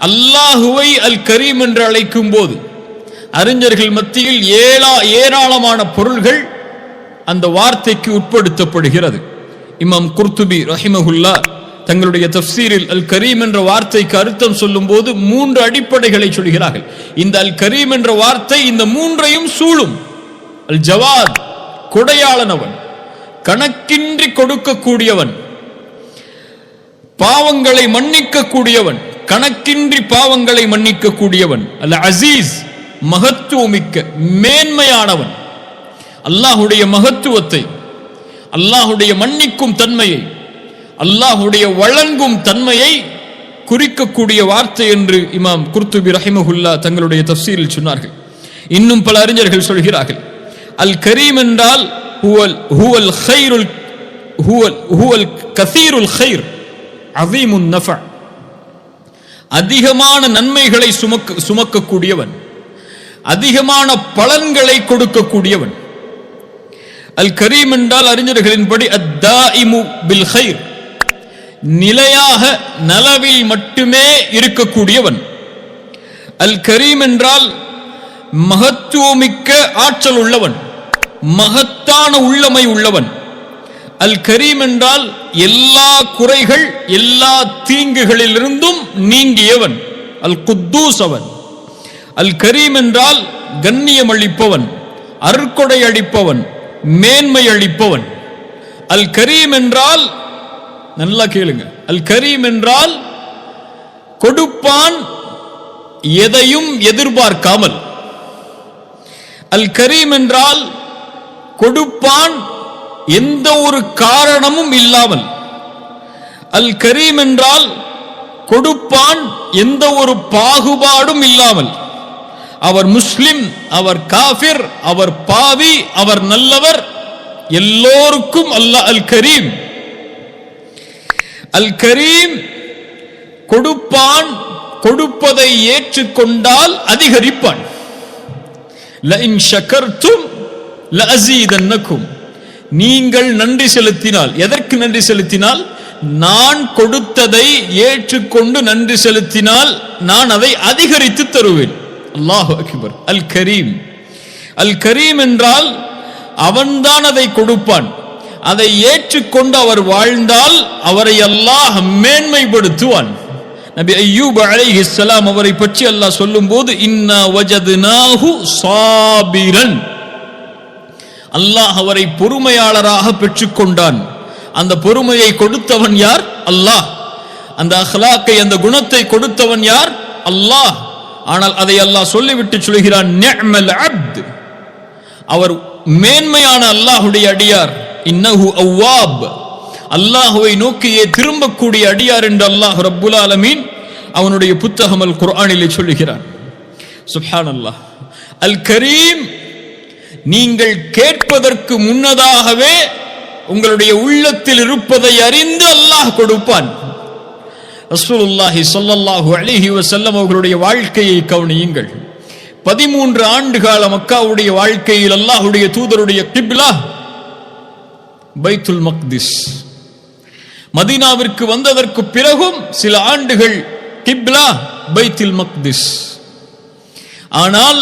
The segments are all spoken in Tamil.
அல்லாஹுவை அல் கரீம் என்று அழைக்கும் போது அறிஞர்கள் மத்தியில் ஏராளமான பொருள்கள் அந்த வார்த்தைக்கு உட்படுத்தப்படுகிறது. இமாம் குர்துபி ரஹிமஹுல்லா தங்களுடைய தஃப்சீரில் அல் கரீம் என்ற வார்த்தைக்கு அர்த்தம் சொல்லும் போது 3 அடிப்படைகளை சொல்கிறார்கள். இந்த அல் கரீம் என்ற வார்த்தை இந்த 3ஐயும் சூழும். அல் ஜவாத், கொடையாளனவன், கணக்கின்றி கொடுக்கக்கூடியவன், பாவங்களை மன்னிக்க கூடியவன், கணக்கின்றி பாவங்களை மன்னிக்க கூடியவன். அல் அசீஸ், மகத்துவமிக்க மேன்மையானவன். அல்லாஹுடைய மகத்துவத்தை, அல்லாஹுடைய மன்னிக்கும் தன்மையை, அல்லாஹுடைய வழங்கும் தன்மையை குறிக்கக்கூடிய வார்த்தை என்று இமாம் குர்துபி ரஹிமஹுல்லா தங்களுடைய தஃப்சீரில் சொன்னார்கள். இன்னும் பல அறிஞர்கள் சொல்கிறார்கள், அல் கரீம் என்றால் ஹுவல் கைருல் ஹுவல் கசீருல் கைர் அஸீமுன் நஃபஅ, அதிகமான நன்மைகளை சுமக்கக்கூடியவன், அதிகமான பலன்களை கொடுக்கக்கூடியவன். அல் கரீம் என்றால் அறிஞர்களின்படி அத்தாயிமு பில் கைர், நிலையாக நலவில் மட்டுமே இருக்கக்கூடியவன். அல் கரீம் என்றால் மகத்துவமிக்க ஆற்றல் உள்ளவன், மகத்தான உள்ளமை உள்ளவன். அல் கரீம் என்றால் எல்லா குறைகள், எல்லா தீங்குகளிலிருந்தும் நீங்கியவன். அல் குத்தூஸ் அவன். அல் கரீம் என்றால் கண்ணியம் அளிப்பவன், அருட்கொடை அளிப்பவன், மேன்மை அளிப்பவன். அல் கரீம் என்றால், நல்லா கேளுங்க, அல் கரீம் என்றால் கொடுப்பான் எதையும் எதிர்பார்க்காமல். அல் கரீம் என்றால் கொடுப்பான் எந்த ஒரு காரணமும் இல்லாமல். அல் கரீம் என்றால் கொடுப்பான் எந்த ஒரு பாகுபாடும் இல்லாமல். அவர் முஸ்லிம், அவர் காஃபிர், அவர் பாவி, அவர் நல்லவர், எல்லோருக்கும் அல்லாஹ் அல் கரீம். அல் கரீம் கொடுப்பான், கொடுப்பதை ஏற்றுக்கொண்டால் அதிகரிப்பான். லஇன் ஷகர்தும் லஅஸீதன்னகும், நீங்கள் நன்றி செலுத்தினால். எதற்கு நன்றி செலுத்தினால்? நான் கொடுத்ததை ஏற்றுக்கொண்டு நன்றி செலுத்தினால் நான் அதை அதிகரித்து தருவேன். அல்லாஹு அக்பர். அல் கரீம். அல் கரீம் என்றால் அவன்தான் அதை கொடுப்பான். அதை ஏற்றுக்கொண்டு அவர் வாழ்ந்தால் அவரை அல்லாஹ் மேன்மைப்படுத்துவான். நபி அய்யூப் அலைஹிஸ்ஸலாம் அவரை பற்றி அல்லாஹ் சொல்லும்போது இன்னா வஜத்னாஹு சாபிரன், அல்லாஹ் அவரை பொறுமையாளராக பெற்றுக்கொண்டான். அந்த பொறுமையை கொடுத்தவன் யார்? அல்லாஹ். அந்த அஹ்லாக்கை, அந்த குணத்தை கொடுத்தவன் யார்? அல்லாஹ். ஆனால் அதை அல்லாஹ் சொல்லிவிட்டு சொல்கிறான், நிஅமல் அப்த், அவர் மேன்மையான அல்லாஹுடைய அடியார். இன்னஹு அவ்வாப், அல்லாஹுவை நோக்கியே திரும்பக்கூடிய அடியார் என்று அல்லாஹ் ரப்புல் ஆலமீன் அவனுடைய புத்தகம் அல் குர்ஆனிலே சொல்லுகிறான். சுப்ஹானல்லாஹ். அல் கரீம், நீங்கள் கேட்பதற்கு முன்னதாகவே உங்களுடைய உள்ளத்தில் இருப்பதை அறிந்து அல்லாஹ் கொடுப்பான். ரசூலுல்லாஹி ஸல்லல்லாஹு அலைஹி வஸல்லம் அவர்களுடைய வாழ்க்கையை கவனியுங்கள். 13 ஆண்டு கால மக்காவுடைய வாழ்க்கையில் அல்லாஹ்வுடைய தூதருடைய கிப்லா பைத்துல் மக்திஸ். மதீனாவிற்கு வந்ததற்கு பிறகும் சில ஆண்டுகள் கிப்லா பைத்துல் மக்திஸ். ஆனால்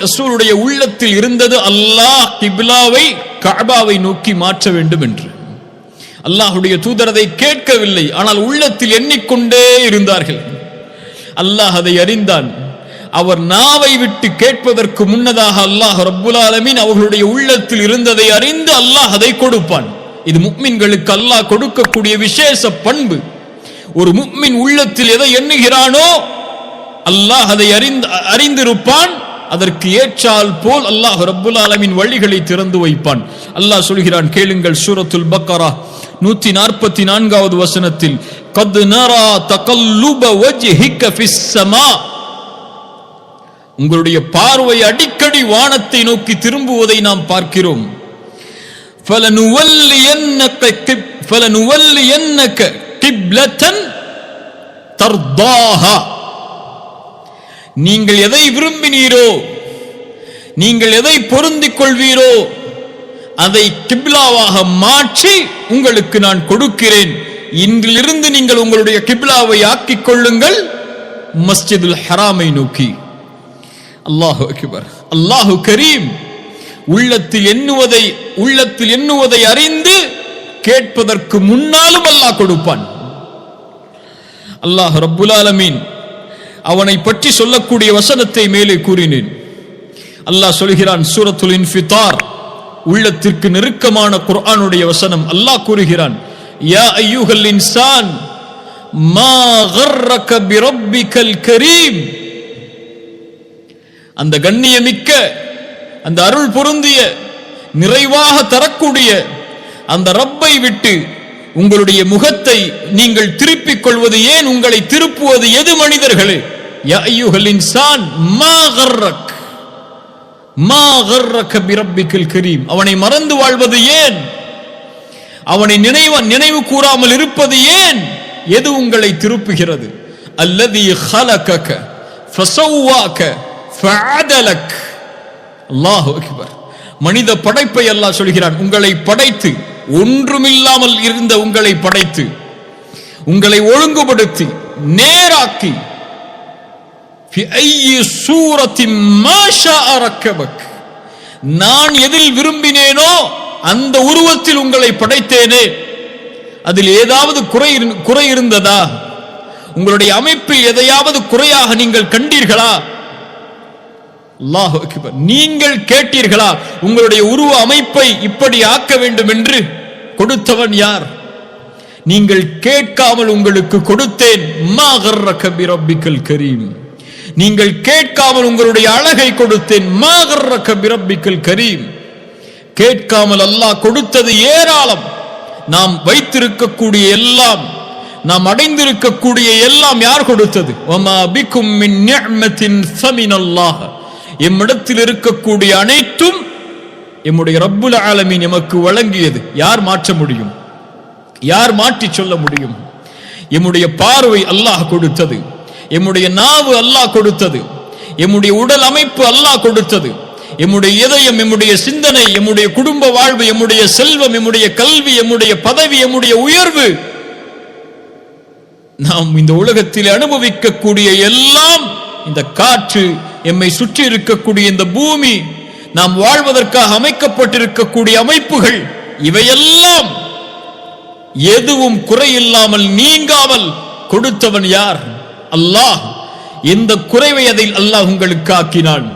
ரசூலுடைய உள்ளத்தில் இருந்தது அல்லாஹ் கிப்லாவை கஅபாவை நோக்கி மாற்ற வேண்டும் என்று. அல்லாஹ்வுடைய தூதர் அதை கேட்கவில்லை, ஆனால் உள்ளத்தில் எண்ணிக்கொண்டே இருந்தார்கள். அல்லாஹ் அதை அறிந்தான். அவர் நாவை விட்டு கேட்பதற்கு முன்னதாக அல்லாஹ் ரப்புல் ஆலமீன் அவர்களுடைய உள்ளத்தில் இருந்ததை அறிந்து அல்லாஹ் அதை கொடுப்பான். இது முஃமின்களுக்கு அல்லாஹ் கொடுக்கக்கூடிய விசேஷ பண்பு. ஒரு முஃமின் உள்ளத்தில் எதை எண்ணுகிறானோ அல்லாஹ் அதை அறிந்திருப்பான். அதற்கு ஏற்றால் போல் அல்லாஹ் ரப்புல் ஆலமீன் வழிகளை திறந்து வைப்பான். அல்லாஹ் சொல்கிறான், கேளுங்கள். சூரத்துல் பக்கரா 144வது வசனத்தில், கத் நரா தகல்லுப வஜ்ஹிக ஃபிஸ் ஸமா, உங்களுடைய பார்வை அடிக்கடி வானத்தை நோக்கி திரும்புவதை நாம் பார்க்கிறோம். ஃபலனுவல்லியன்னக கிப்லத்தன் தர்தாஹா, நீங்கள் எதை விரும்பினீரோ, நீங்கள் எதை பொருந்திக் கொள்வீரோ அதை கிப்லாவாக மாற்றி உங்களுக்கு நான் கொடுக்கிறேன். இன்றிலிருந்து நீங்கள் உங்களுடைய கிப்லாவை ஆக்கிக் கொள்ளுங்கள் மஸ்ஜிதுல் ஹராமை நோக்கி. அல்லாஹு அக்பர். அல்லாஹு கரீம். உள்ளத்தில் எண்ணுவதை அறிந்து கேட்பதற்கு முன்னாலும் அல்லாஹ் கொடுப்பான். அல்லாஹ் ரப்புல் ஆலமீன் அவனை பற்றி சொல்லக்கூடிய வசனத்தை மேலே கூறினேன். அல்லாஹ் சொல்கிறான், சூரத்துல் இன்ஃபிதார், உள்ளத்திற்கு நெருக்கமான குர்ஆனுடைய வசனம். அல்லாஹ் கூறுகிறான், யா அய்யுஹல் இன்சான் மா கர்ரக பிரப்பிக்கல் கரீம். அந்த கண்ணியமிக்க, அந்த அருள் பொருந்திய, நிறைவாக தரக்கூடிய அந்த ரப்பை விட்டு உங்களுடைய முகத்தை நீங்கள் திருப்பிக் கொள்வது ஏன்? உங்களை திருப்புவது எது மனிதர்களே? யா அய்யுஹல் இன்சான் மா கர்ரக் பிரப்பிக்கல் கரீம். அவனை மறந்து வாழ்வது ஏன்? அவனை நினைவு கூறாமல் இருப்பது ஏன்? எது உங்களை திருப்புகிறது? அல்லதி ஹலகக ஃபஸவ்வாக ஃபஅதலக். அல்லாஹு அக்பர். மனித படைப்பை அல்லாஹ் சொல்கிறான், உங்களை படைத்து, ஒன்றுமில்லாமல் இருந்த உங்களை படைத்து, உங்களை ஒழுங்குபடுத்தி நேராக்கி, நான் எதில் விரும்பினேனோ அந்த உருவத்தில் உங்களை படைத்தேனே. அதில் ஏதாவது குறை இருந்ததா? உங்களுடைய அமைப்பில் எதையாவது குறையாக நீங்கள் கண்டீர்களா? அல்லாஹு அக்பர். நீங்கள் கேட்டீர்களா உங்களுடைய உருவ அமைப்பை இப்படி ஆக்க வேண்டும் என்று? கொடுத்தவன் யார்? நீங்கள் கேட்காமல் உங்களுக்கு கொடுத்தேன். மா கர்ரக பிரப்பிக்கல் கரீம். நீங்கள் கேட்காமல் உங்களுடைய அழகை கொடுத்தேன். மா கர்ரக பிரப்பிக்கல் கரீம். கேட்காமல் அல்லாஹ் கொடுத்தது ஏராளம். நாம் வைத்திருக்கக்கூடிய எல்லாம், நாம் அடைந்திருக்கக்கூடிய எல்லாம் யார் கொடுத்தது? வமா பிக்கும் மின் நிஅமத்தின் ஃபமினல்லாஹ். எம்மிடத்தில் இருக்கக்கூடிய அனைத்தும் எம்முடைய ரப்புல் ஆலமீன் எமக்கு வழங்கியது. யார் மாற்ற முடியும்? யார் மாற்றி சொல்ல முடியும்? எம்முடைய பார்வை அல்லாஹ் கொடுத்தது, எம்முடைய நாவு அல்லாஹ் கொடுத்தது, எம்முடைய உடல் அமைப்பு அல்லாஹ் கொடுத்தது, எம்முடைய இதயம், எம்முடைய சிந்தனை, எம்முடைய குடும்ப வாழ்வு, எம்முடைய செல்வம், எம்முடைய கல்வி, எம்முடைய பதவி, எம்முடைய உயர்வு, நாம் இந்த உலகத்தில் அனுபவிக்கக்கூடிய எல்லாம், இந்த காற்று, எம்மை சுற்றி இருக்கக்கூடிய இந்த பூமி, நாம் வாழ்வதற்காக அமைக்கப்பட்டிருக்கக்கூடிய அமைப்புகள், இவையெல்லாம் எதுவும் குறையில்லாமல் நீங்காமல் கொடுத்தவன் யார்? அல்லாஹ். இந்த குறைவை அதில் அல்லாஹ் உங்களுக்கு ஆக்கினான்.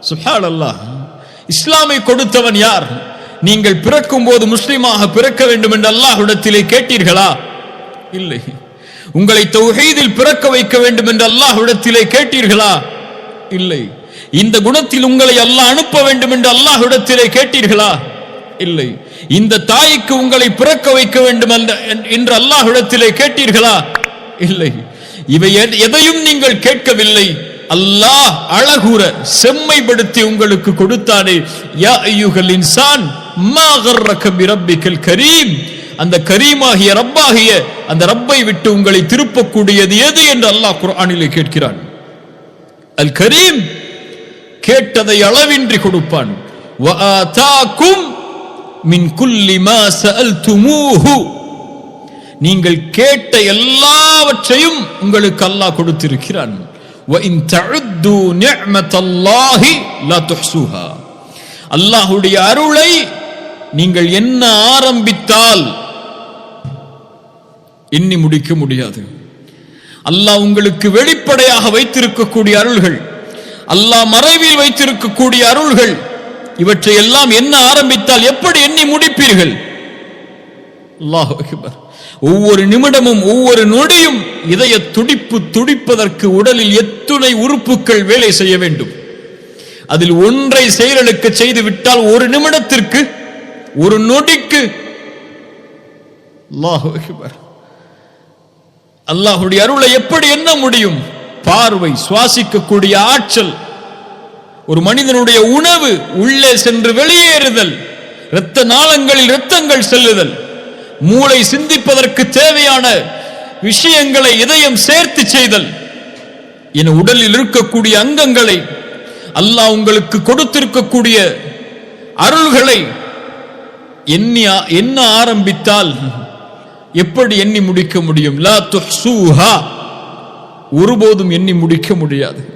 சுப்ஹானல்லாஹ். இஸ்லாமை கொடுத்தவன் யார்? நீங்கள் பிறக்கும் போது முஸ்லிமாக பிறக்க வேண்டும் என்று அல்லாஹ்விடத்திலே கேட்டீர்களா? இல்லை. உங்களை தௌஹீதில் பிறக்க வைக்க வேண்டும் என்று அல்லாஹ்விடத்திலே கேட்டீர்களா? இல்லை. இந்த குணத்தில் உங்களை அல்லாஹ் அனுப்ப வேண்டும் என்று அல்லாஹ்விடத்திலே கேட்டீர்களா? இல்லை. இந்த தாய்க்கு உங்களை பிறக்க வைக்க வேண்டும் என்று அல்லாஹ்விடத்திலே கேட்டீர்களா? இல்லை. இவை எதையும் நீங்கள் கேட்கவில்லை. அல்லாஹ் அழகுற செம்மைப்படுத்தி உங்களுக்கு கொடுத்தானே. யா அய்யுஹல் இன்சான் மா கர்ரக பிரப்பிக்கல் கரீம். அந்த கரீமாகிய ரப்பாகிய அந்த ரப்பை விட்டு உங்களை திருப்பக்கூடியது எது என்று அல்லாஹ் குர்ஆனிலே கேட்கிறான். அல் கரீம் கேட்டதை அளவின்றி கொடுப்பான். வ ஆதாகும் மின் குல்லி மா சஅல்துமூஹு. நீங்கள் கேட்ட எல்லாவற்றையும் உங்களுக்கு அல்லாஹ் கொடுத்திருக்கிறான். வ இன் தஉது நிஅமத்தல்லாஹி லா துஹ்ஸூஹா. அல்லாஹ்வுடைய அருளை நீங்கள் என்ன ஆரம்பித்தால் எண்ணி முடிக்க முடியாது. அல்லாஹ் உங்களுக்கு வெளிப்படையாக வைத்திருக்கக்கூடிய அருள்கள், அல்லாஹ் மறைவில் வைத்திருக்கக்கூடிய அருள்கள், இவற்றை எல்லாம் என்ன ஆரம்பித்தால் எப்படி எண்ணி முடிப்பீர்கள்? அல்லாஹ் அக்பர். ஒவ்வொரு நிமிடமும் ஒவ்வொரு நொடியும் இதய துடிப்பு துடிப்பதற்கு உடலில் எத்துணை உறுப்புகள் வேலை செய்ய வேண்டும். அதில் ஒன்றை செயலுக்கு செய்து விட்டால் ஒரு நிமிடத்திற்கு, ஒரு நொடிக்கு, அல்லாஹ் அக்பர், அல்லாஹ்வுடைய அருளை எப்படி எண்ண முடியும்? பார்வை, சுவாசிக்கக்கூடிய ஆற்றல், ஒரு மனிதனுடைய உணவு உள்ளே சென்று வெளியேறுதல், இரத்த நாளங்களில் இரத்தங்கள் செல்லுதல், மூளை சிந்திப்பதற்கு தேவையான விஷயங்களை இதயம் சேர்த்து செய்தல் என உடலில் இருக்கக்கூடிய அங்கங்களை, அல்லாஹ் உங்களுக்கு கொடுத்திருக்கக்கூடிய அருள்களை எண்ண ஆரம்பித்தால் எப்படி எண்ணி முடிக்க முடியும்? லா துஹ்சூஹா, ஒருபோதும் எண்ணி முடிக்க முடியாது.